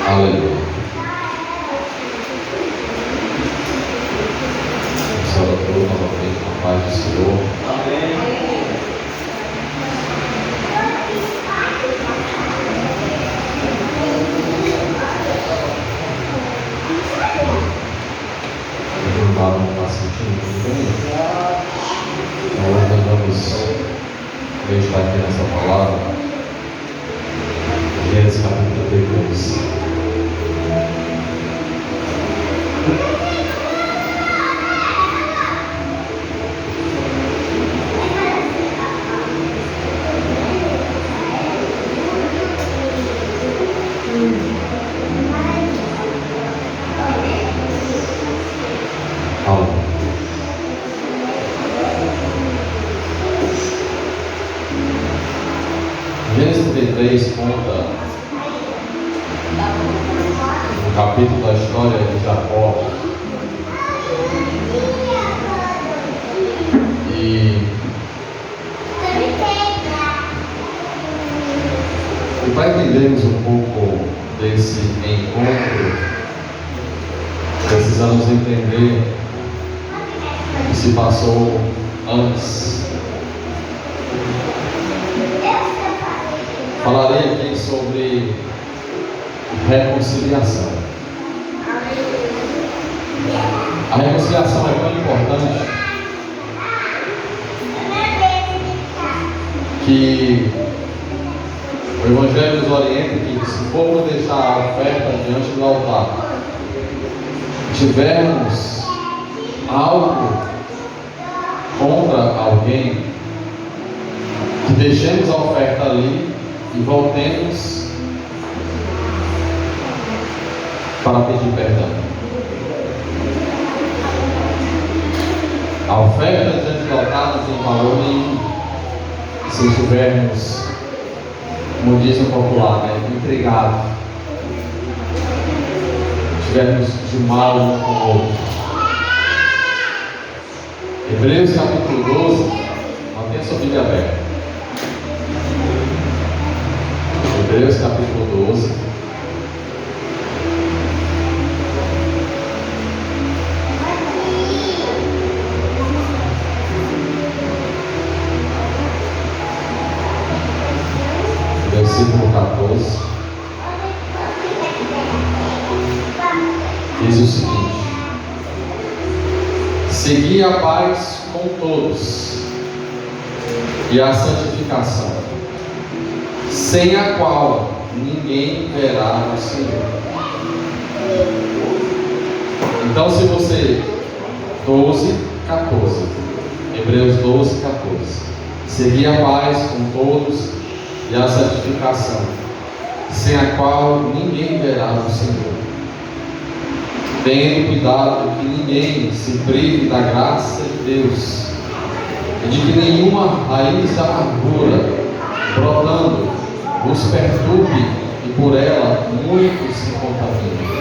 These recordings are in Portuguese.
Aleluia. Salve novamente na paz do Senhor. Amém. Não está sentindo muito bem? Nós vamos meditar aqui nessa palavra. Gênesis capítulo 2. Gênesis 33 conta um capítulo da história de Jacó. E para entendermos um pouco desse encontro, precisamos entender o que se passou antes. Falarei aqui sobre reconciliação. A reconciliação é tão importante que o Evangelho nos orienta que, se formos deixar a oferta diante do altar, tivermos algo contra alguém, que deixemos a oferta ali e voltemos para pedir perdão. A oferta diante do altar não tem valor nenhum se estivermos, como diz o popular, intrigado, estivermos de mal um com o outro. Hebreus capítulo 12, mantenha sua Bíblia aberta. Hebreus capítulo 12. Versículo 14. Diz o seguinte: segui a paz com todos e a santificação, sem a qual ninguém verá o Senhor. Então, se você 12:14, Hebreus 12:14, segui a paz com todos e a santificação, sem a qual ninguém verá o Senhor. Tendo cuidado que ninguém se prive da graça de Deus, e de que nenhuma raiz da amargura brotando os perturbe e por ela muitos se contaminam.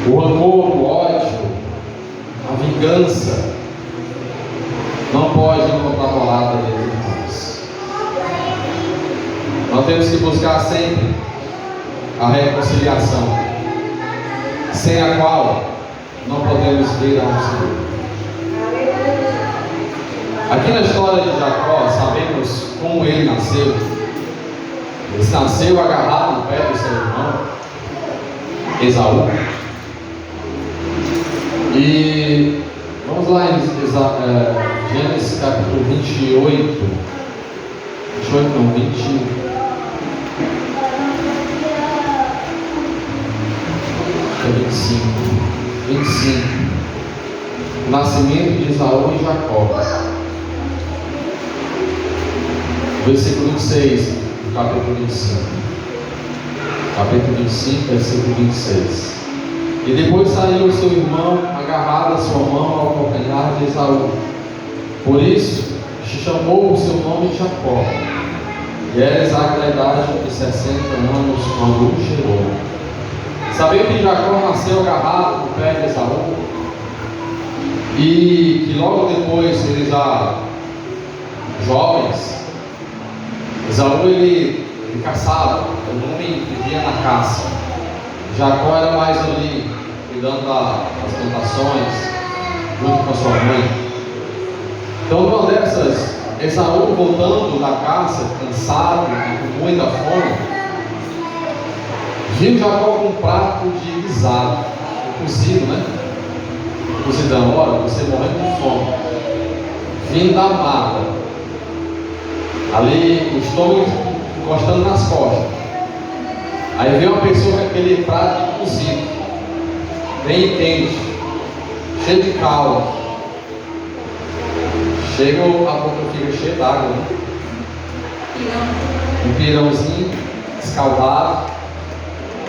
O rancor, o ódio, a vingança não pode encontrar morada dentro de nós. Nós temos que buscar sempre a reconciliação, sem a qual não podemos vir ao Senhor. Aqui na história de Jacó, sabemos como ele nasceu. Ele nasceu agarrado no pé do seu irmão Esaú. E vamos lá em Gênesis capítulo 28. 28 não, 25. Nascimento de Esaú e Jacó. Versículo 26, do capítulo 25. Capítulo 25, versículo 26. E depois saiu o seu irmão, agarrado a sua mão ao calcanhar de Esaú. Por isso, chamou o seu nome Jacó. E era Isaac da idade de 60 anos quando o gerou. Sabendo que Jacó nasceu agarrado no pé de Esaú, e que logo depois eles já jovens, Esaú ele caçava, o homem vivia na caça. Jacó era mais ali, cuidando das plantações, junto com a sua mãe. Então, numa dessas, Esaú voltando da caça, cansado e com muita fome, viu Jacó com um prato de guisado, cozido, né? Cozidão, olha, você morrendo de fome, vindo da mata, ali o estômago encostando nas costas. Aí vem uma pessoa com aquele prato cozido, bem quente, cheio de caldo. Chega, a boca fica cheia d'água, né? Um pirãozinho escaldado.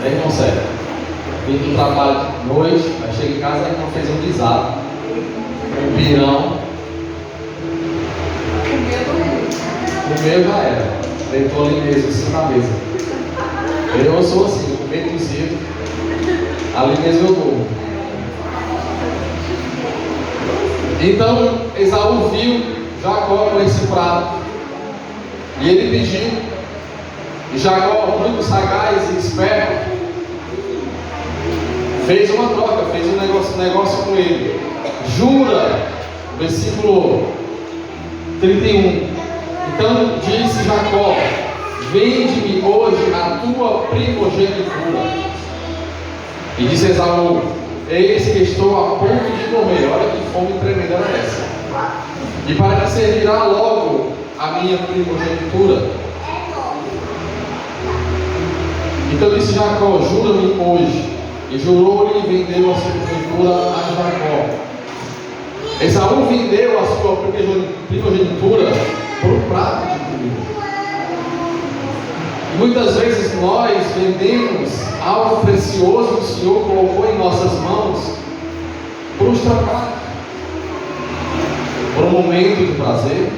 Aí não consegue. Vem do trabalho de noite, aí chega em casa e não fez um guisado. Um pirão. Comeu já era. Deitou ali mesmo, assim na mesa. Eu sou assim, eu comer cozido. Ali mesmo eu durmo. Então Esaú viu Jacó com esse prato. E ele pediu. E Jacó, muito sagaz e esperto, fez uma troca, fez um negócio com ele. Jura, versículo 31. Então disse Jacó: vende-me hoje a tua primogenitura. E disse Esaú: eis que estou a ponto de morrer. Olha que fome tremenda é essa. E para que servirá logo a minha primogenitura? Então disse Jacó: jura-me hoje. E jurou-lhe e vendeu a sua primogenitura a Jacó. Esaú vendeu a sua primogenitura por um prato de comida. E muitas vezes nós vendemos algo precioso que o Senhor colocou em nossas mãos por um trabalho, por um momento de prazer,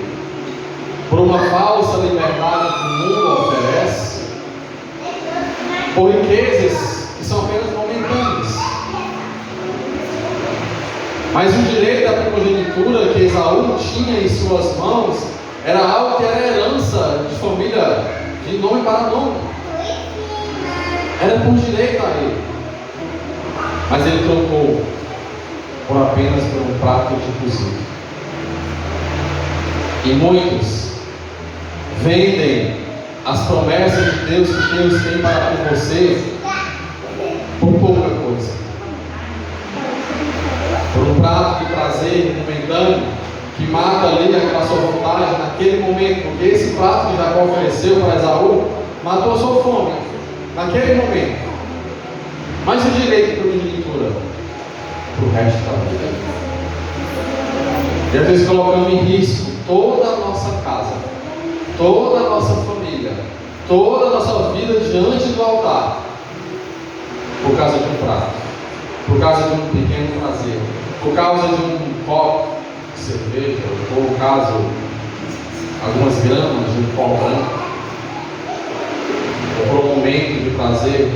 por uma falsa liberdade que o mundo oferece, por riquezas que são apenas momentâneas. Mas o direito da primogenitura que Esaú tinha em suas mãos era algo que era herança de família, de nome para nome. Era por direito a ele. Mas ele trocou por apenas por um prato de cozido. E muitos vendem as promessas de Deus que Deus tem para você por pouca coisa, por um prato de prazer momentâneo que mata ali aquela sua vontade naquele momento, porque esse prato que Jacó ofereceu para Esaú matou a sua fome naquele momento. Mas o direito de primogenitura para o resto da vida, e às vezes colocamos em risco toda a nossa casa, toda a nossa família, toda a nossa vida diante do altar, por causa de um prato, por causa de um pequeno prazer, por causa de um copo de cerveja, ou por causa de algumas gramas de um pó branco, ou por um momento de prazer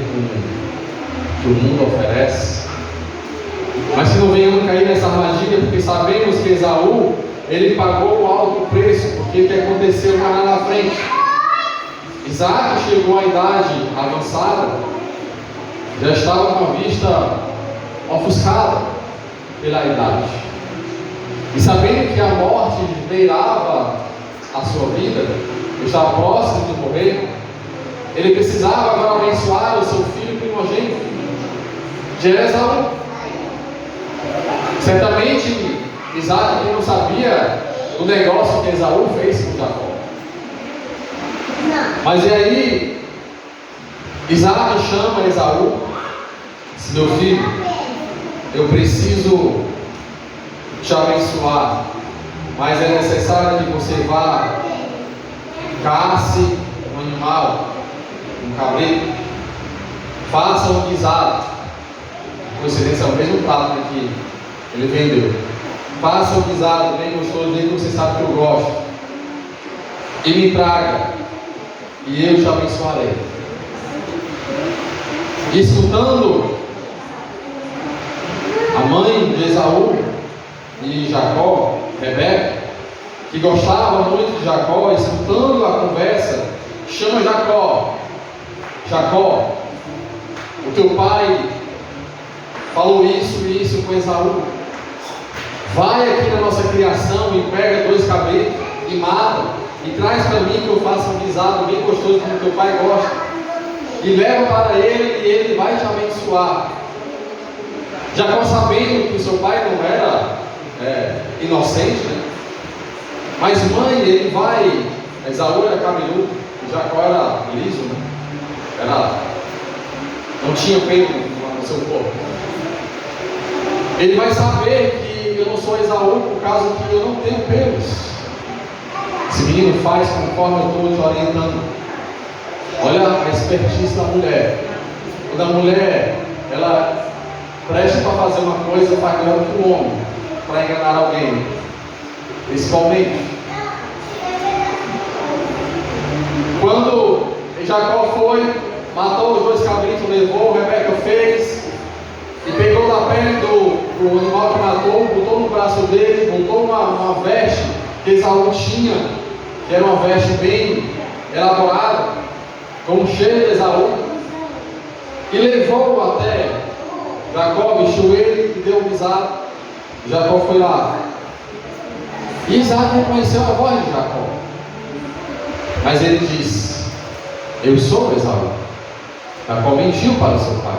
que o mundo oferece. Mas se não venhamos cair nessa armadilha, porque sabemos que Esaú, ele pagou um alto preço, porque o que aconteceu mais lá na frente? Isaac chegou à idade avançada, já estava com a vista ofuscada pela idade, e sabendo que a morte beirava a sua vida, estava próximo de morrer, ele precisava agora abençoar o seu filho primogênito, de Esaú. Certamente Isaac não sabia do negócio que Esaú fez com Jacó. Mas e aí Isaac chama Esaú: diz, meu filho, eu preciso te abençoar, mas é necessário que você vá, casse um animal, um cabrito, faça um guisado. Coincidência, é o mesmo prato que ele vendeu. Faça um guisado bem gostoso, bem que você sabe que eu gosto, e me traga, e eu te abençoarei. E escutando a mãe de Esaú e Jacó, Rebeca, que gostava muito de Jacó, escutando a conversa, chama Jacó. Jacó, o teu pai falou isso e isso com Esaú. Vai aqui na nossa criação e pega 2 cabritos e mata, e traz para mim que eu faça um guisado bem gostoso como teu pai gosta, e leva para ele e ele vai te abençoar. Jacó, sabendo que o seu pai não era inocente, né? Mas mãe, ele vai. Esaú era cabeludo, Jacó era liso, né? Não tinha pelo no seu corpo. Ele vai saber que eu não sou Esaú por causa que eu não tenho pelos. Esse menino faz conforme eu estou te orientando. Olha a expertise da mulher. Quando a mulher, ela presta para fazer uma coisa, faz melhor que o homem, para enganar alguém. Principalmente quando Jacó foi, matou os 2 cabritos, levou, Rebeca fez, e pegou da pele do animal que matou, botou no braço dele, botou uma veste que Esaú tinha, que era uma veste bem elaborada, com o cheiro de Esaú, e levou até Jacó, vestiu ele e deu um guisado. Jacó foi lá. E Isaac reconheceu a voz de Jacó, mas ele disse: eu sou Esaú. Jacó mentiu para o seu pai: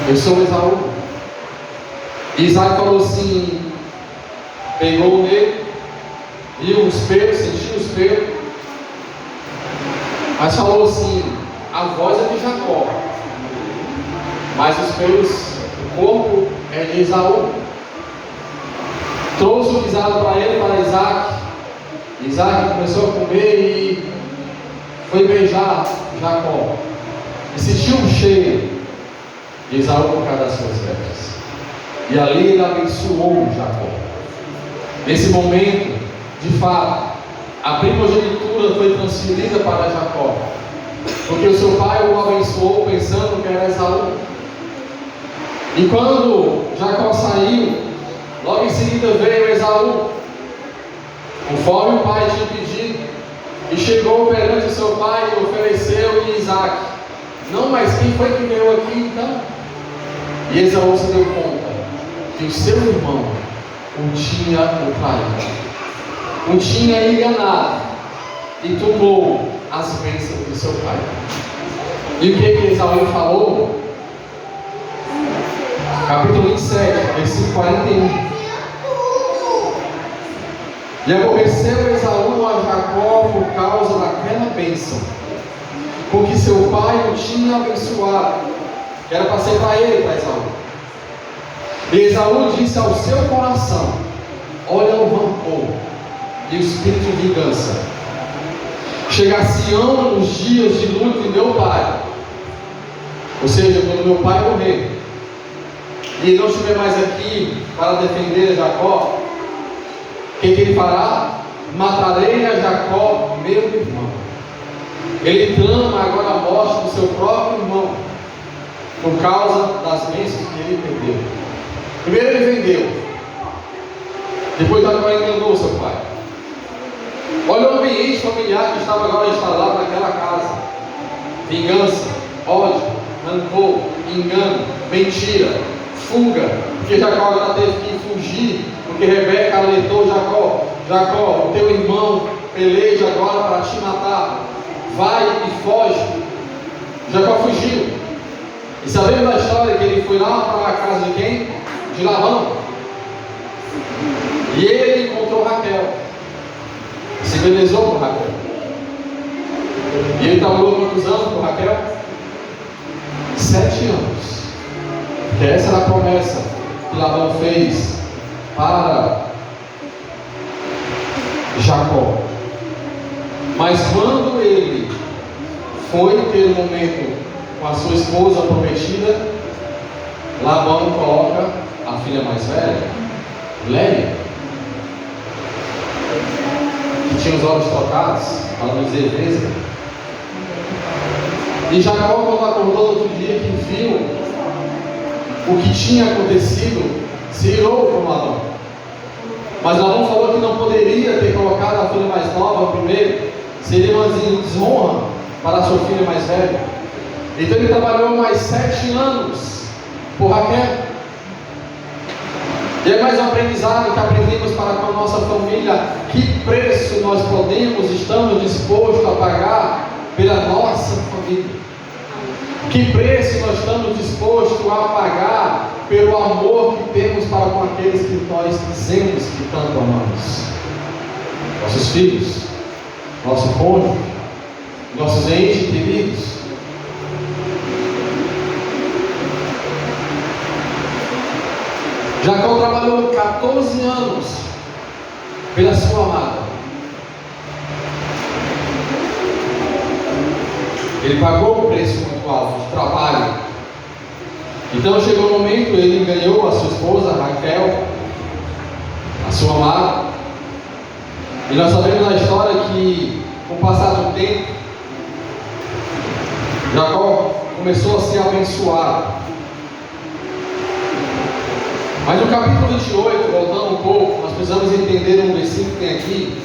eu sou Esaú. E Isaac falou assim, pegou nele, viu os pelos, sentiu os pelos, mas falou assim: a voz é de Jacó, mas os pelos, o corpo é de Esaú. Trouxe o guisado para ele, para Isaac. Isaac começou a comer e foi beijar Jacó, e sentiu um cheiro de Esaú por causa das suas vestes, e ali ele abençoou Jacó. Nesse momento, de fato, a primogenitura foi transferida para Jacó, porque o seu pai o abençoou pensando que era Esaú. E quando Jacó saiu, logo em seguida veio Esaú, conforme o pai tinha pedido, e chegou perante o seu pai e ofereceu-lhe Isaac. Não, mas quem foi que veio aqui então? E Esaú se deu conta que o seu irmão o tinha traído, o tinha enganado e tomou as bênçãos do seu pai. E o que Esaú falou? Capítulo 27, versículo 41. E aborreceu Esaú a Jacó por causa daquela bênção, porque seu pai o tinha abençoado, que era para ser para ele, para Esaú. E Esaú disse ao seu coração: olha o rancor e o espírito de vingança. Chegar-se-ão nos dias de luto de meu pai, ou seja, quando meu pai morrer, e ele não estiver mais aqui para defender Jacó, o que ele fará? Matarei a Jacó, meu irmão. Ele clama agora a morte do seu próprio irmão, por causa das bênçãos que ele perdeu. Primeiro ele vendeu, depois Jacó enganou seu pai. Olha o ambiente familiar que estava agora instalado naquela casa: vingança, ódio, rancor, engano, mentira, fuga, porque Jacó agora teve que fugir, porque Rebeca alertou Jacó: Jacó, o teu irmão peleja agora para te matar, vai e foge. Jacó fugiu, e sabemos da história que ele foi lá para a casa de quem? De Labão, e ele encontrou Raquel, se belezou com Raquel, e ele trabalhou quantos anos com Raquel? 7 anos, porque essa era a promessa que Labão fez para Jacó. Mas quando ele foi ter um momento com a sua esposa prometida, Labão coloca a filha mais velha, Léia, que tinha os olhos trocados, para não dizer vezes. E Jacó, quando acordou no outro dia que viu o que tinha acontecido, se irou com Labão. Mas Labão falou que não poderia ter colocado a filha mais nova primeiro, seria uma desonra para a sua filha mais velha. Então ele trabalhou mais 7 anos por Raquel. E é mais um aprendizado que aprendemos para com a nossa família. Que preço nós podemos, estamos dispostos a pagar pela nossa família? Que preço nós estamos dispostos a pagar pelo amor que temos para com aqueles que nós dizemos que tanto amamos? Nossos filhos, nosso cônjuge, nossos entes queridos. Jacó trabalhou 14 anos pela sua amada. Ele pagou um preço muito alto de trabalho. Então chegou o momento, ele ganhou a sua esposa, Raquel, a sua amada. E nós sabemos na história que, com o passar do tempo, Jacó começou a ser abençoado. Mas no capítulo 28, voltando um pouco, nós precisamos entender um versículo que tem aqui.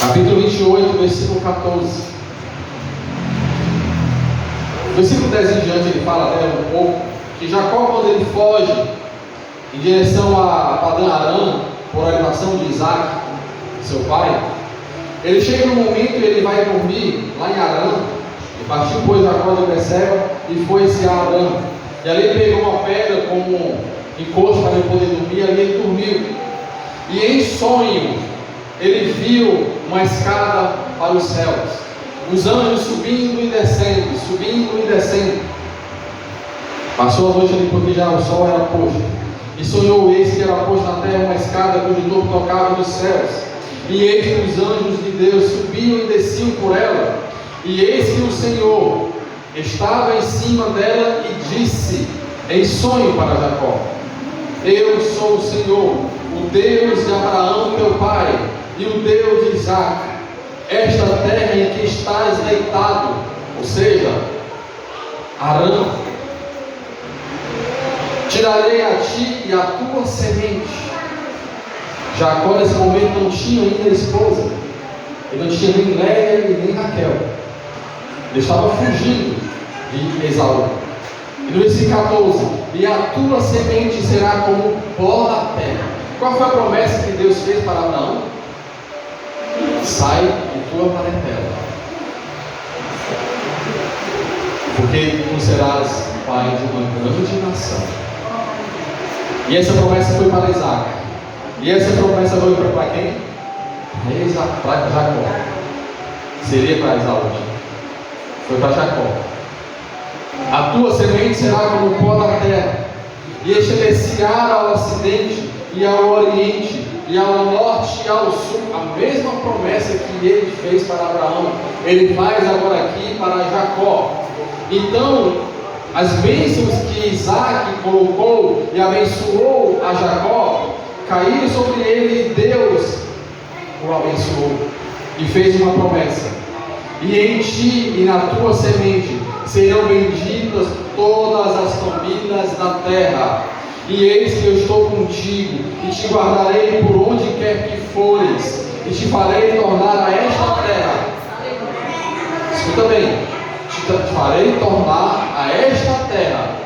Capítulo 28, versículo 14. Versículo 10 em diante, ele fala até um pouco que Jacó, quando ele foge em direção a Padã Arã, por orientação de Isaac, seu pai, ele chega no momento e ele vai dormir lá em Arã. Ele partiu, pois, Jacó de Beceba e foi-se a Arã. E ali ele pegou uma pedra como encosto para ele poder dormir, ali ele dormiu. E em sonho, ele viu uma escada para os céus, os anjos subindo e descendo, subindo e descendo. Passou a noite ali porque já o sol era posto, e sonhou eis que era posto na terra uma escada cujo topo tocava dos céus, e eis que os anjos de Deus subiam e desciam por ela, e eis que o Senhor estava em cima dela e disse em sonho para Jacó: eu sou o Senhor, o Deus de Abraão teu pai, e o Deus de Isaac. Esta terra em que estás deitado, ou seja, Arã, tirarei a ti e a tua semente. Jacó nesse momento não tinha ainda esposa, ele não tinha nem Léia e nem Raquel, ele estava fugindo de Esaú. E no versículo 14: e a tua semente será como o pó da terra. Qual foi a promessa que Deus fez para Abraão? Sai de tua parentela, porque tu serás pai de uma grande nação. E essa promessa foi para Isaac. E essa promessa foi para quem? Para Jacó. Seria para Esaú. Foi para Jacó. A tua semente será como o pó da terra, e estremecerá ao ocidente e ao oriente, e ao norte e ao sul. A mesma promessa que ele fez para Abraão, ele faz agora aqui para Jacó. Então, as bênçãos que Isaac colocou e abençoou a Jacó, caíram sobre ele, e Deus o abençoou e fez uma promessa: e em ti e na tua semente serão benditas todas as famílias da terra. E eis que eu estou contigo, e te guardarei por onde quer que fores, e te farei tornar a esta terra. Escuta bem, te farei tornar a esta terra.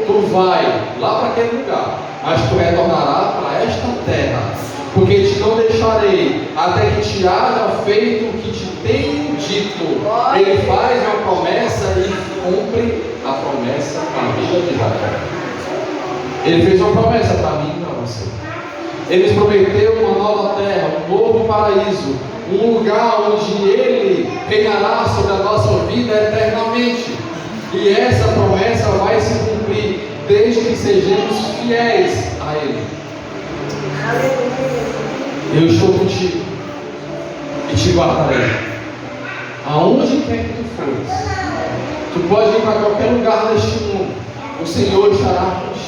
Tu vai lá para aquele lugar, mas tu retornarás para esta terra, porque te não deixarei até que te haja feito o que te tenho dito. Ele faz uma promessa e cumpre a promessa na vida de Jacó. Ele fez uma promessa para mim e para você. Ele prometeu uma nova terra, um novo paraíso, um lugar onde Ele reinará sobre a nossa vida eternamente. E essa promessa vai se cumprir desde que sejamos fiéis a Ele. Eu estou contigo e te guardarei aonde quer que tu fores. Tu pode ir para qualquer lugar deste mundo, o Senhor estará contigo.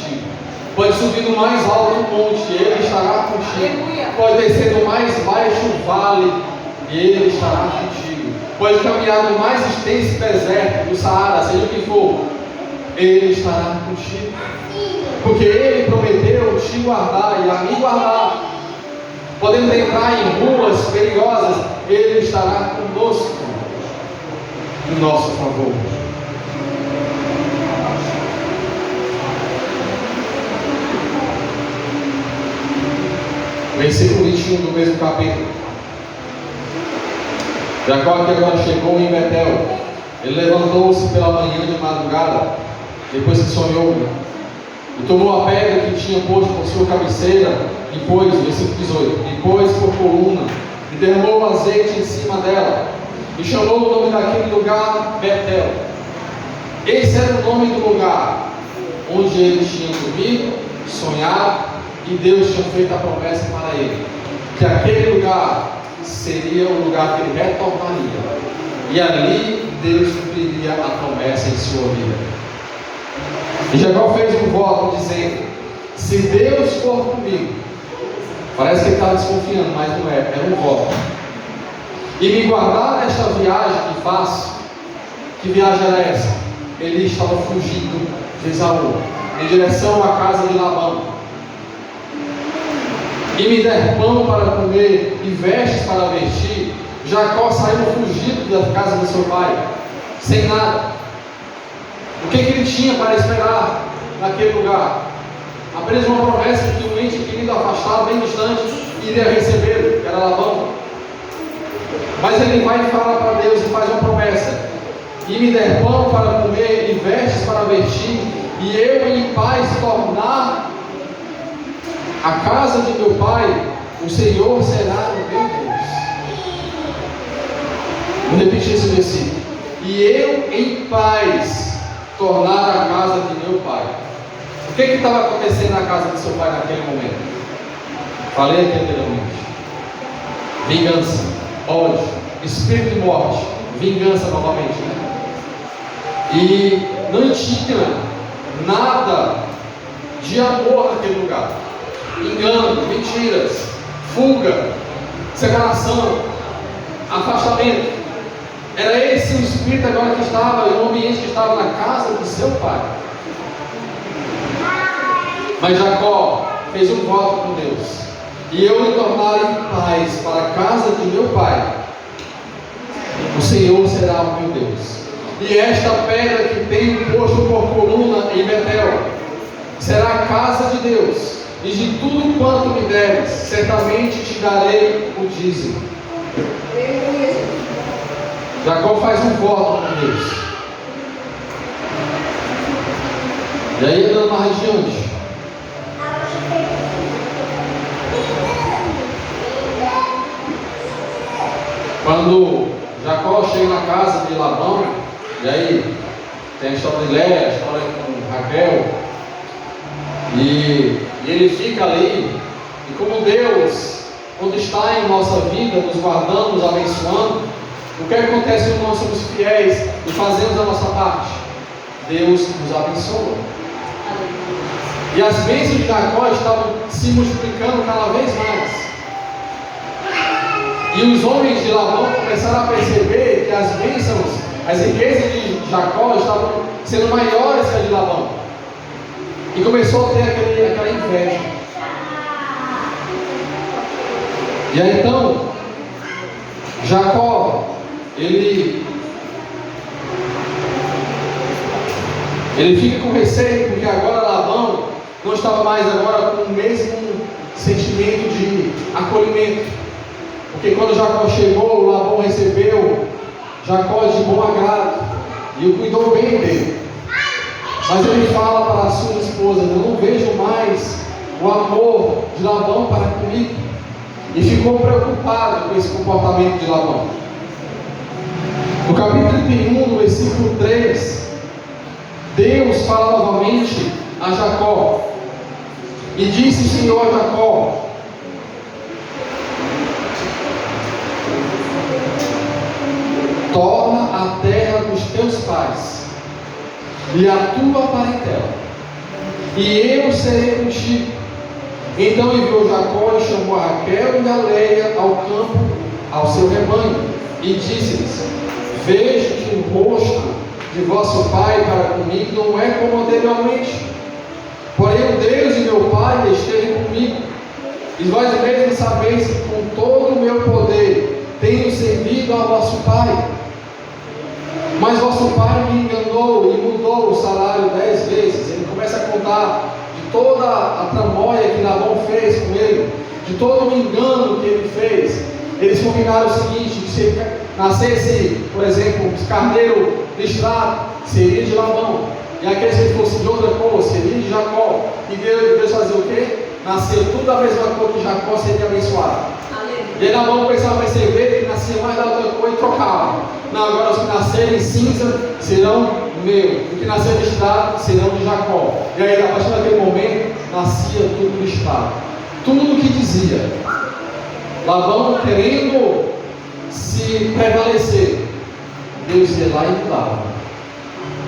Pode subir no mais alto monte, Ele estará contigo. Pode descer no mais baixo vale, e Ele estará contigo. Pode caminhar no mais extenso deserto, do Saara, seja o que for, Ele estará contigo. Porque Ele prometeu te guardar e a me guardar. podemos entrar em ruas perigosas, Ele estará conosco, em nosso favor. Versículo 21 do mesmo capítulo. Jacó, que agora chegou em Betel, ele levantou-se pela manhã de madrugada, depois que sonhou, e tomou a pedra que tinha posto por sua cabeceira, e pôs, versículo 18, e pôs por coluna, e derramou o azeite em cima dela, e chamou o nome daquele lugar Betel. Esse era o nome do lugar onde ele tinha dormido, sonhado, e Deus tinha feito a promessa para ele, que aquele lugar seria o lugar que ele retornaria, e ali Deus cumpriria a promessa em sua vida. E Jacó fez um voto dizendo: se Deus for comigo, parece que ele estava desconfiando, mas não é, é um voto, e me guardar nesta viagem que faço. Que viagem era essa? Ele estava fugindo de Esaú, em direção à casa de Labão, e me der pão para comer e vestes para vestir. Jacó saiu fugido da casa do seu pai, sem nada. O que ele tinha para esperar naquele lugar? Apenas uma promessa que um ente querido afastado, bem distante, iria recebê-lo, era Labão. Mas ele vai e fala para Deus e faz uma promessa: e me der pão para comer e vestes para vestir, e eu em paz tornar a casa de meu pai, o Senhor será o meu Deus. Vou repetir esse versículo. E eu em paz tornar a casa de meu pai. O que estava acontecendo na casa de seu pai naquele momento? Falei aqui anteriormente. Vingança, ódio, espírito de morte, vingança novamente, né? E não tinha nada de amor naquele lugar. Engano, mentiras, fuga, separação, afastamento. Era esse o espírito agora que estava, o ambiente que estava na casa de seu pai. Mas Jacó fez um voto com Deus: e eu me tornar em paz para a casa de meu pai, o Senhor será o meu Deus. E esta pedra que tenho posto por coluna em Betel será a casa de Deus, e de tudo quanto me deres, certamente te darei o dízimo. Jacó faz um voto com Deus. E aí, andando mais adiante, quando Jacó chega na casa de Labão, e aí tem a história de Léa, a história com Raquel, e ele fica ali. E como Deus, quando está em nossa vida, nos guardando, nos abençoando, o que acontece quando nós somos fiéis e fazemos a nossa parte? Deus nos abençoa. E as bênçãos de Jacó estavam se multiplicando cada vez mais. E os homens de Labão começaram a perceber que as bênçãos, as riquezas de Jacó estavam sendo maiores que as de Labão. E começou a ter aquela inveja. E aí então, Jacó, ele fica com receio, porque agora Labão não estava mais agora com o mesmo sentimento de acolhimento. Porque quando Jacó chegou, Labão recebeu Jacó de bom agrado e o cuidou bem dele. Mas ele fala para a sua esposa: eu não vejo mais o amor de Labão para comigo. E ficou preocupado com esse comportamento de Labão. No capítulo 31, no versículo 3, Deus fala novamente a Jacó. E disse o Senhor a Jacó: torna a terra dos teus pais e a tua parentela, e eu serei contigo. Então enviou Jacó e chamou a Raquel e a Leia ao campo, ao seu rebanho, e disse-lhes: vejo que o rosto de vosso pai para comigo não é como anteriormente, porém o Deus de meu pai esteja comigo, E vós mesmos sabeis que com todo o meu poder tenho servido a vosso pai. Mas vosso pai me enganou e mudou o salário 10 vezes. Ele começa a contar de toda a tramóia que Labão fez com ele, de todo o engano que ele fez. Eles combinaram o seguinte: que se nascesse, por exemplo, um carneiro listrado, seria de Labão, e aqueles que fossem de outra cor, seria de Jacó. E Deus fazia o quê? Nasceu tudo da mesma cor que Jacó, seria abençoado. E aí Labão começava a perceber que nascia mais da outra cor e trocava. Não, agora os que nascerem cinza serão meu, os que nascerem listrado serão de Jacó. E aí, a partir daquele momento, nascia tudo listrado. Tudo o que dizia. Labão querendo se prevalecer, Deus ia lá e mudava.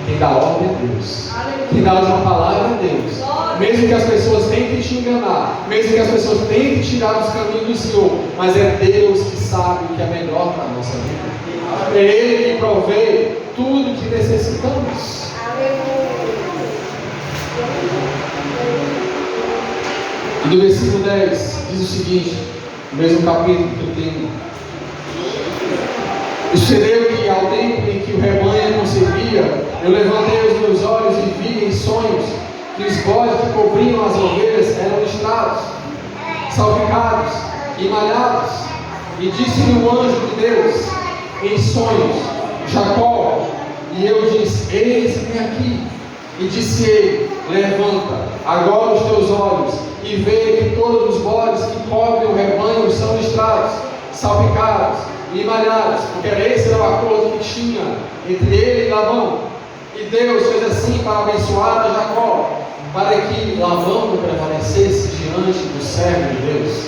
Quem dá ordem é Deus. Quem dá uma palavra é Deus. Mesmo que as pessoas tentem te enganar, mesmo que as pessoas tentem tirar dos caminhos do Senhor, mas é Deus que sabe o que é melhor para a nossa vida. É Ele que provê tudo que necessitamos. E no versículo 10 diz o seguinte, no mesmo capítulo que eu tenho: sucedeu que ao tempo em que o rebanho concebia, eu levantei os meus olhos e vi em sonhos que os bodes que cobriam as ovelhas eram listrados, salpicados e malhados. E disse-me o anjo de Deus em sonhos: Jacó. E eu disse: eis-me aqui. E disse ele: levanta agora os teus olhos e vê que todos os bodes que cobrem o rebanho são listrados, salpicados e malhados, porque esse era o acordo que tinha entre ele e Labão. E Deus fez assim para abençoar a Jacó, para que Labão não prevalecesse diante do servo de Deus.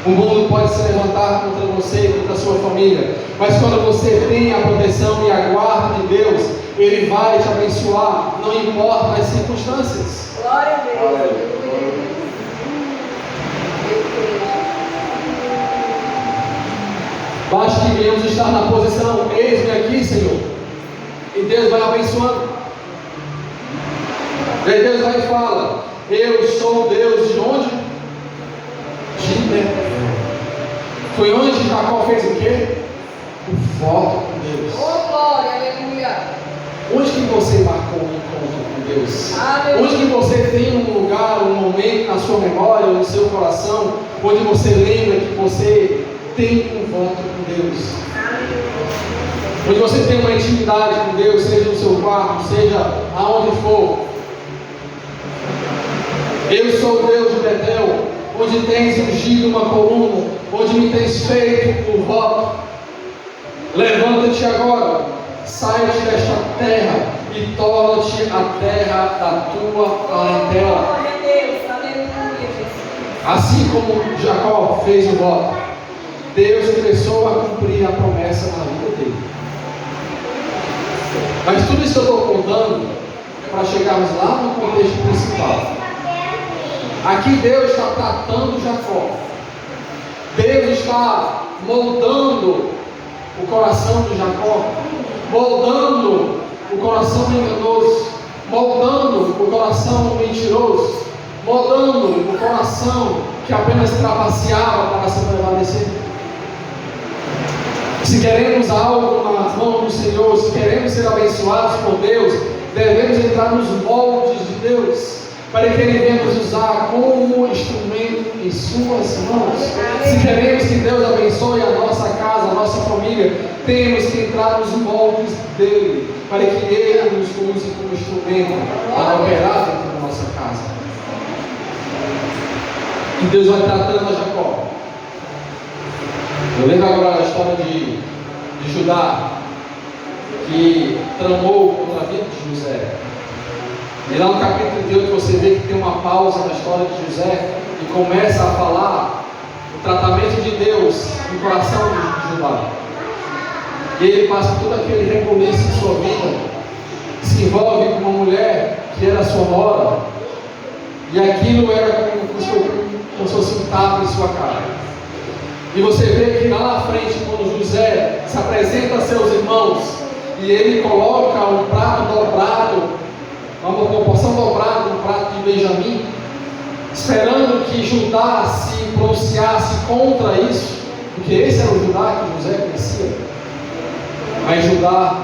O mundo pode se levantar contra você e contra a sua família, mas quando você tem a proteção e a guarda de Deus, Ele vai te abençoar, não importa as circunstâncias. Glória a Deus. Basta que venhamos estar na posição: eis-me aqui, Senhor. E Deus vai abençoando. E aí Deus vai e fala: eu sou o Deus de onde? De Betel. Foi onde Jacó fez o quê? O voto com Deus. Oh, glória, aleluia. Onde que você marcou um encontro com Deus? Aleluia. Onde que você tem um lugar, um momento na sua memória, no seu coração, onde você lembra que você tem um voto com Deus? Onde você tem uma intimidade com Deus, seja no seu quarto, seja aonde for. Eu sou o Deus de Betel, onde tens ungido uma coluna, onde me tens feito um voto. Levanta-te agora, sai-te desta terra e torna-te a terra da tua parentela. Glória a Deus, aleluia, Jesus. Assim como Jacó fez o voto, Deus começou a cumprir a promessa na vida dele. Mas tudo isso que eu estou contando é para chegarmos lá no contexto principal. Aqui Deus está tratando Jacó. Deus está moldando o coração de Jacó, moldando o coração enganoso, moldando o coração mentiroso, moldando o coração que apenas trapaceava para se prevalecer. Se queremos algo nas mãos do Senhor, se queremos ser abençoados por Deus, devemos entrar nos moldes de Deus, para que Ele venha nos usar como instrumento em suas mãos. Se queremos que Deus abençoe a nossa casa, a nossa família, temos que entrar nos moldes dEle, para que Ele nos use como instrumento para operar dentro da nossa casa. E Deus vai tratando a Jacó. Eu lembro agora a história de Judá, que tramou contra a vida de José. E lá no capítulo 38 você vê que tem uma pausa na história de José e começa a falar o tratamento de Deus no coração de Judá. E ele passa por todo aquele recomeço em sua vida, se envolve com uma mulher que era sua nora, e aquilo era como se fosse um tapa em sua cara. E você vê que lá na frente, quando José se apresenta a seus irmãos e ele coloca um prato dobrado, uma proporção dobrada, um prato de Benjamim, esperando que Judá se pronunciasse contra isso, porque esse era o Judá que José conhecia. Mas Judá,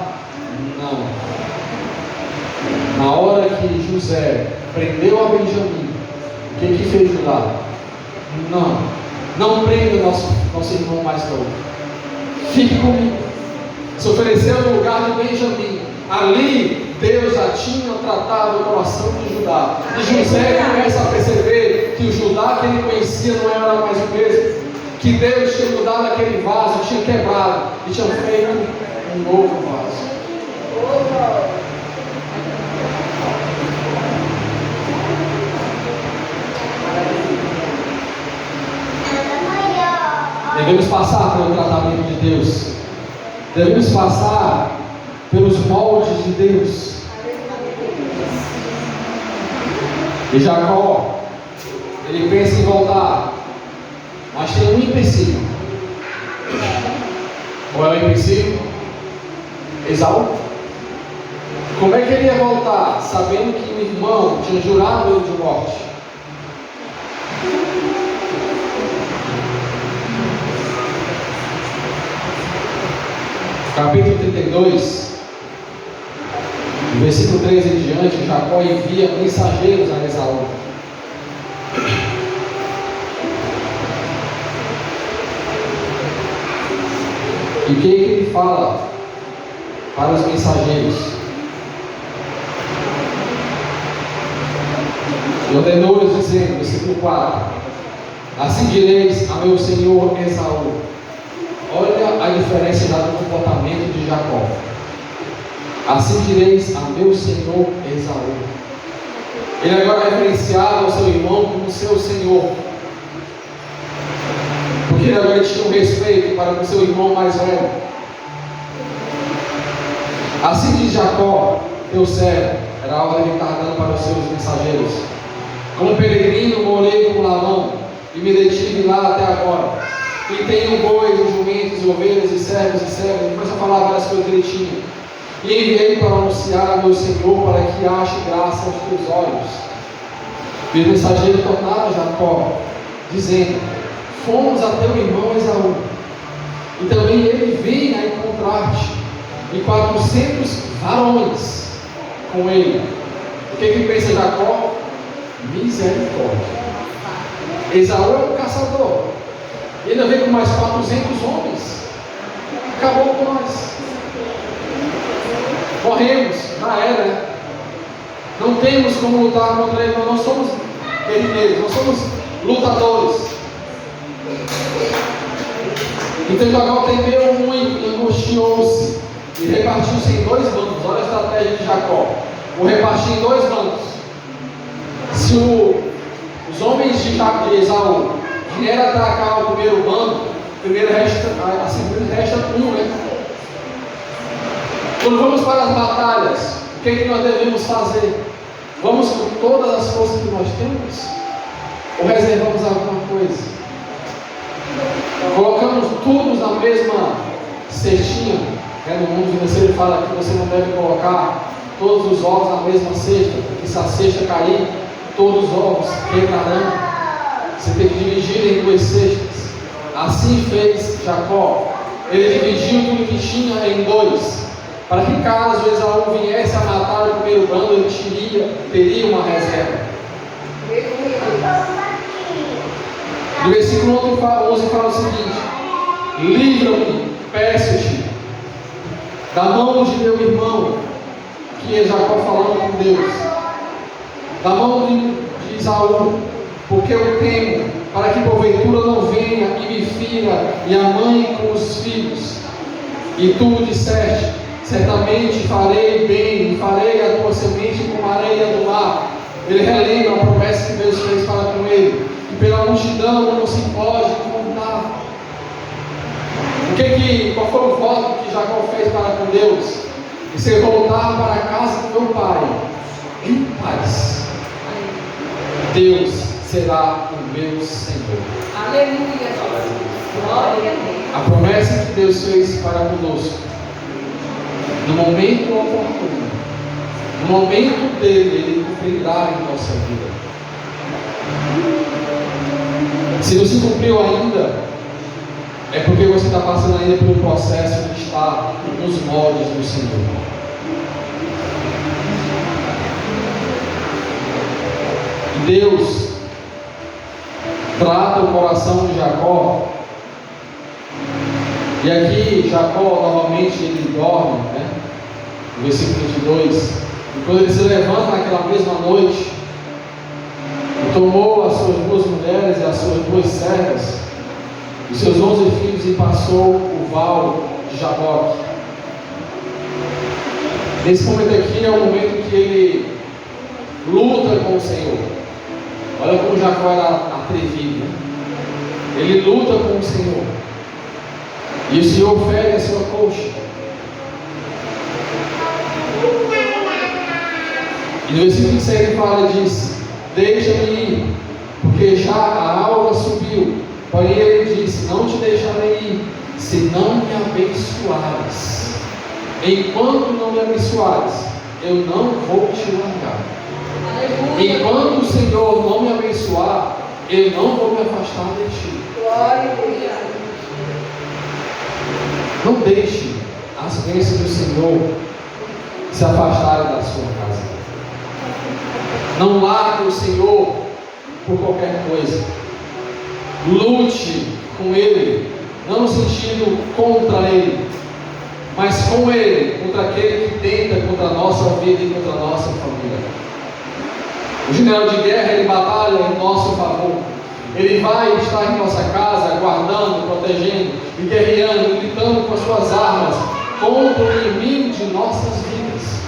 não. Na hora que José prendeu a Benjamim, o que fez Judá? Não prenda nosso irmão mais novo. Fique comigo. Se ofereceu no lugar de Benjamim. Ali Deus já tinha tratado o coração de Judá. E José começa a perceber que o Judá que ele conhecia não era mais o mesmo. Que Deus tinha mudado aquele vaso, tinha quebrado e tinha feito um novo vaso. Devemos passar pelo tratamento de Deus. Devemos passar pelos moldes de Deus. E Jacó, ele pensa em voltar, mas tem um empecilho. Qual é o empecilho? Esaú. Como é que ele ia voltar, sabendo que o irmão tinha jurado ele de morte? Capítulo 32, versículo 13 em diante, Jacó envia mensageiros a Esaú. E o que ele fala para os mensageiros? E ordenou-lhes dizendo, versículo 4: assim direis a meu senhor Esaú. Olha a diferença já do comportamento de Jacó. Assim direis a meu senhor Esaú. Ele agora é referenciado ao seu irmão como seu senhor. Porque ele agora tinha um respeito para o seu irmão mais velho. Assim diz Jacó, teu servo, era a ordem que ele estava dando para os seus mensageiros. Como peregrino morei com Labão e me detive lá até agora. E tenho bois, e jumentos, e ovelhas, e servos, e servas. Ele começa a falar várias coisas que ele tinha. E enviei para anunciar a meu Senhor, para que ache graça aos teus olhos. E os mensageiros tornaram a Jacó, dizendo: fomos a teu irmão Esaú, e também ele vem a encontrar-te, e 400 varões com ele. O que pensa Jacó? Misericórdia. Esaú é um caçador. Ele ainda vem com mais 400 homens. Acabou com nós. Morremos, já era. Não temos como lutar contra ele. Nós não somos guerreiros, nós somos lutadores. Então Jacó temeu muito e angustiou-se e repartiu-se em 2 bandos. Olha a estratégia de Jacó. Vou repartir em 2 bandos. Se os homens de Esaú vieram atacar o primeiro bando, a segunda resta 1, né? Quando vamos para as batalhas, o que é que nós devemos fazer? Vamos com todas as forças que nós temos? Ou reservamos alguma coisa? Colocamos tudo na mesma cestinha? No mundo financeiro ele fala que você não deve colocar todos os ovos na mesma cesta, porque se a cesta cair, todos os ovos quebrarão. Você tem que dividir em 2 cestas. Assim fez Jacó. Ele dividiu tudo que tinha em 2, para que caso Esaú viesse a matar o primeiro bando, ele teria uma reserva. No versículo 11 fala o seguinte: livra-me, peço-te, da mão de meu irmão, que é Jacó falando com Deus, da mão de Esaú, porque eu temo, para que porventura não venha e me fira, e a mãe com os filhos. E tu disseste: certamente farei bem, e farei a tua semente como a areia do mar. Ele relembra a promessa que Deus fez para com ele, e pela multidão não se pode contar. Qual foi o voto que Jacó fez para com Deus? E se eu voltar para a casa do meu pai em paz, Deus será o meu Senhor. Aleluia. Glória a Deus. A promessa que Deus fez para conosco, no momento oportuno, no momento dele, ele cumprirá em nossa vida. Se não se cumpriu ainda, é porque você está passando ainda pelo processo de estar nos moldes do Senhor. Deus trata o coração de Jacó. E aqui Jacó novamente ele dorme, né? No versículo 22. E quando ele se levanta naquela mesma noite, ele tomou as suas 2 mulheres e as suas 2 servas, os seus 11 filhos, e passou o val de Jaboque. Nesse momento aqui é o momento que ele luta com o Senhor. Olha como Jacó era atrevido. Ele luta com o Senhor. E o Senhor fere a sua coxa. E no versículo 6 ele fala e diz: deixa-me ir, porque já a alva subiu. Porém ele disse: não te deixarei ir, se não me abençoares. Enquanto não me abençoares, eu não vou te largar. Enquanto o Senhor não me abençoar, eu não vou me afastar de ti. Glória a Deus. Não deixe as bênçãos do Senhor se afastarem da sua casa. Não largue o Senhor por qualquer coisa. Lute com Ele, não no sentido contra Ele, mas com Ele, contra aquele que tenta contra a nossa vida e contra a nossa família. O general de guerra, ele batalha em nosso favor. Ele vai estar em nossa casa, guardando, protegendo, e guerreando, gritando com as suas armas contra o inimigo de nossas vidas.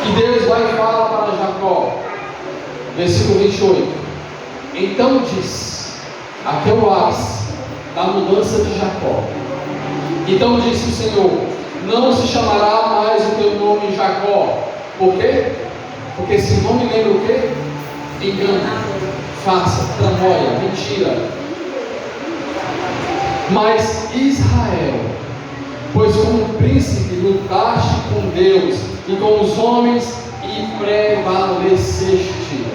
E Deus vai e fala para Jacó, versículo 28. Então diz, aqui é o ápice da mudança de Jacó. Então disse o Senhor: não se chamará mais o teu nome Jacó. Por quê? Porque esse nome lembra o quê? Engano, farsa, tramóia, mentira. Mas Israel, pois como príncipe lutaste com Deus e com os homens e prevaleceste.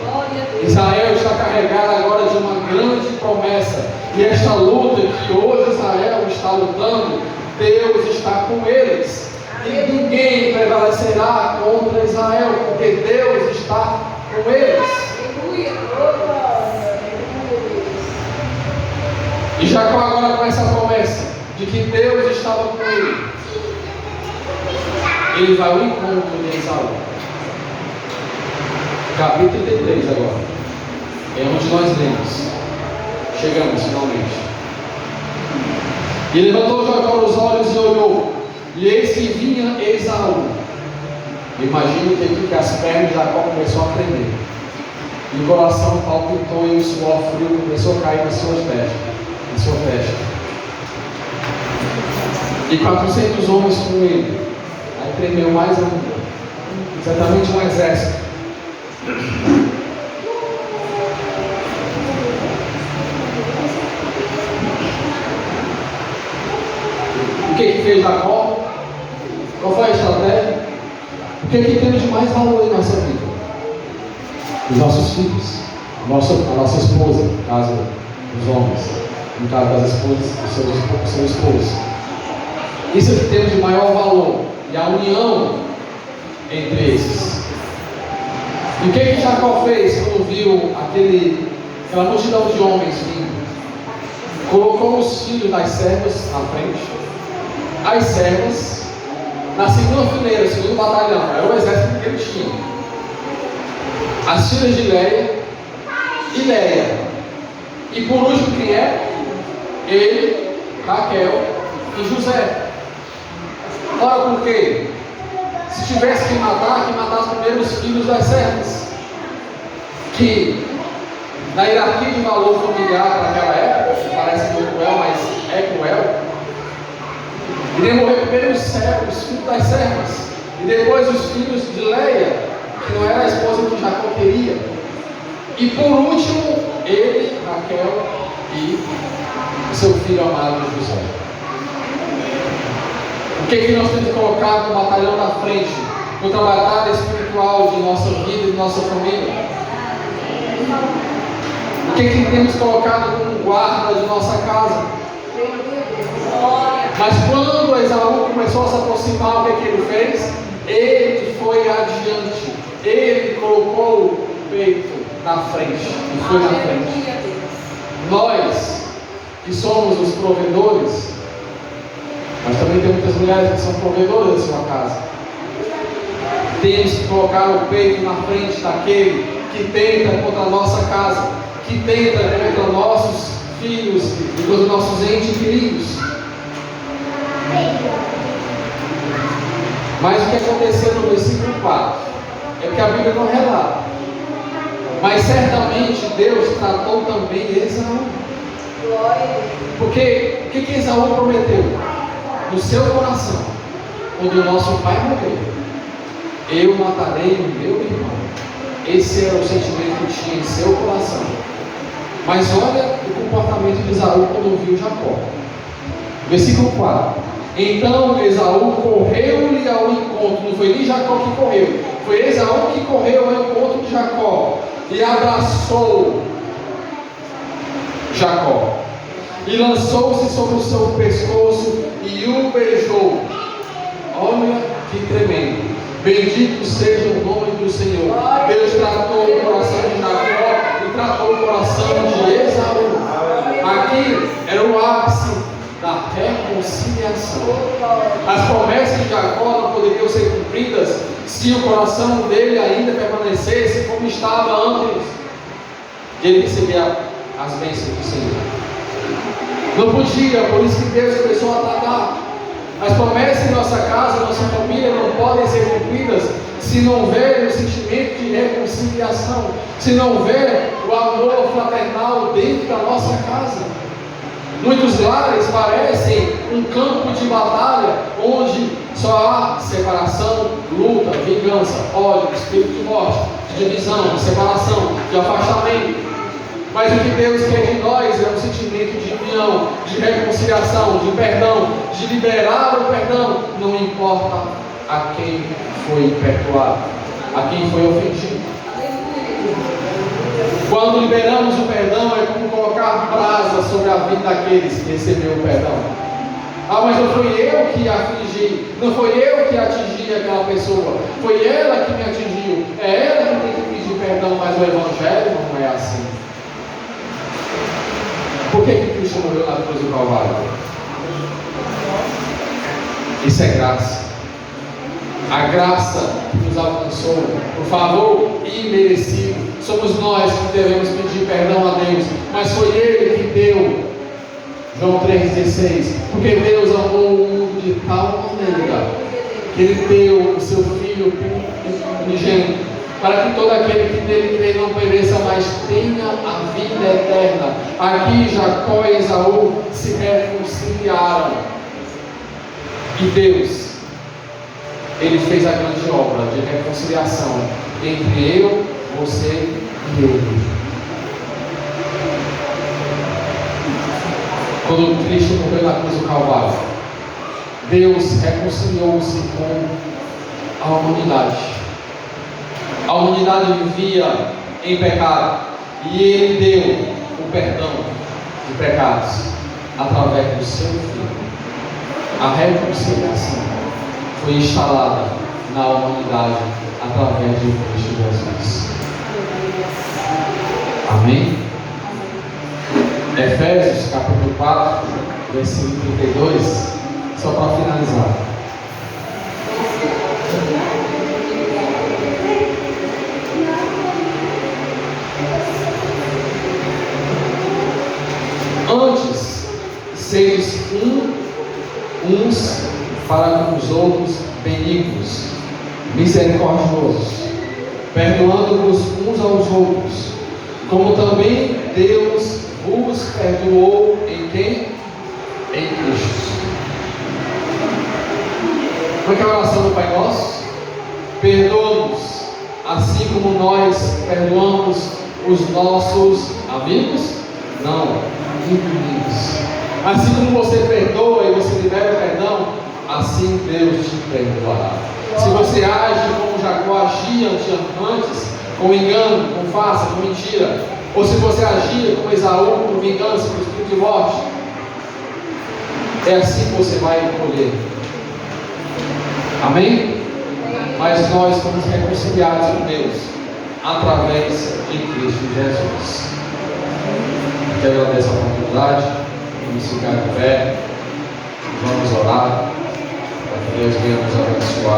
Israel está carregado agora de uma grande promessa. E esta luta que hoje Israel está lutando, Deus está com eles. E ninguém prevalecerá contra Israel, porque Deus está com eles. E Jacó agora com essa promessa de que Deus estava com ele, ele vai ao encontro de Esaú. Capítulo 33 agora. É onde nós lemos. Chegamos finalmente. E levantou Jacó os olhos e olhou, e eis que vinha Esaú. Imagino que as pernas de Jacó começou a tremer. E o coração palpitou e o suor frio começou a cair nas suas vestes. Na sua testa. E 400 homens com ele. Aí tremeu mais ainda. Certamente um exército. O que fez Jacó? Qual foi a estratégia? O que temos de mais valor em nossa vida? Os nossos filhos, a nossa esposa, no caso dos homens, no caso das esposas, o seu esposo. Isso é o que temos de maior valor, e a união entre esses. E o que Jacó fez quando viu aquela multidão de homens vindo? Colocou os filhos das servas na frente, as servas na segunda fileira, segundo batalhão, era o exército que ele tinha. As filhas de Léia e Léia. E por último quem é? Ele, Raquel e José. Ora, por quê? Se tivesse que matasse primeiro os filhos das servas, que na hierarquia de valor familiar para aquela época, parece muito cruel, mas é cruel. Iria morrer primeiro os filhos das servas, e depois os filhos de Léia, que não era a esposa que Jacó queria, e por último ele, Raquel e seu filho amado José. O que nós temos que colocar no batalhão da frente, contra a batalha espiritual de nossa vida e de nossa família? O que temos colocado como guarda de nossa casa? Mas quando Esaú começou a se aproximar, o que ele fez? Ele foi adiante. Ele colocou o peito na frente. E foi na frente. Nós, que somos os provedores, mas também tem muitas mulheres que são provedoras da sua casa, temos que colocar o peito na frente daquele que tenta contra a nossa casa, que tenta contra nossos filhos e contra nossos entes queridos. Mas o que aconteceu no versículo 4 é que a Bíblia não relata, mas certamente Deus tratou também Esaú. Porque o que Esaú prometeu? No seu coração, quando o nosso pai morreu, eu matarei o meu irmão. Esse era o sentimento que tinha em seu coração. Mas olha o comportamento de Esaú quando viu Jacó. Versículo 4. Então Esaú correu-lhe ao encontro. Não foi nem Jacó que correu, foi Esaú que correu ao encontro de Jacó e abraçou Jacó e lançou-se sobre o seu pescoço e o beijou. Olha que tremendo. Bendito seja o nome do Senhor. Deus tratou o coração de Jacó e tratou o coração de Esaú. Aqui era o ápice da reconciliação. As promessas de Jacó não poderiam ser cumpridas se o coração dele ainda permanecesse como estava antes de ele receber as bênçãos do Senhor. Não podia, por isso que Deus começou a tratar. As promessas em nossa casa, nossa família não podem ser cumpridas se não houver o sentimento de reconciliação, se não houver o amor fraternal dentro da nossa casa. Muitos lares parecem um campo de batalha onde só há separação, luta, vingança, ódio, espírito de morte, de divisão, de separação, de afastamento. Mas o que Deus quer de nós é um sentimento de união, de reconciliação, de perdão, de liberar o perdão, não importa a quem foi perdoado, a quem foi ofendido. Quando liberamos o perdão é como colocar brasa sobre a vida daqueles que receberam o perdão. Ah, mas não foi eu que afligi, não foi eu que atingi aquela pessoa, foi ela que me atingiu, é ela que tem que pedir perdão, mas o Evangelho não é assim. Por que Cristo morreu na cruz do Calvário? Isso é graça. A graça que nos alcançou, por favor imerecido, somos nós que devemos pedir perdão a Deus, mas foi Ele que deu. João 3,16. Porque Deus amou o mundo de tal maneira que Ele deu o seu Filho unigênito, para que todo aquele que nele crê não pereça, mas tenha a vida eterna. Aqui Jacó e Esaú se reconciliaram. E Deus, Ele fez a grande obra de reconciliação entre eu, você e Ele. Quando Cristo morreu na cruz do Calvário, Deus reconciliou-se com a humanidade. A humanidade vivia em pecado e Ele deu o perdão de pecados através do seu Filho. A reconciliação foi instalada na humanidade através de Cristo Jesus. Amém? Efésios capítulo 4, versículo 32, só para finalizar. Antes, seres uns para com os outros benignos, misericordiosos, perdoando-vos uns aos outros, como também Deus vos perdoou em quem? Em Cristo. Como é que é a oração do Pai Nosso? Perdoa-nos, assim como nós perdoamos os nossos amigos? Não, inimigos. Assim como você perdoa e você libera o perdão, assim Deus te perdoará. Se você age como Jacó agia antes, com engano, com farsa, com mentira, ou se você agia como Esaú, com vingança, com espírito de morte, é assim que você vai colher. Amém? Mas nós fomos reconciliados com Deus através de Cristo Jesus. Eu quero agradecer a oportunidade. Vamos ficar de pé, vamos orar, para que Deus venha nos abençoar.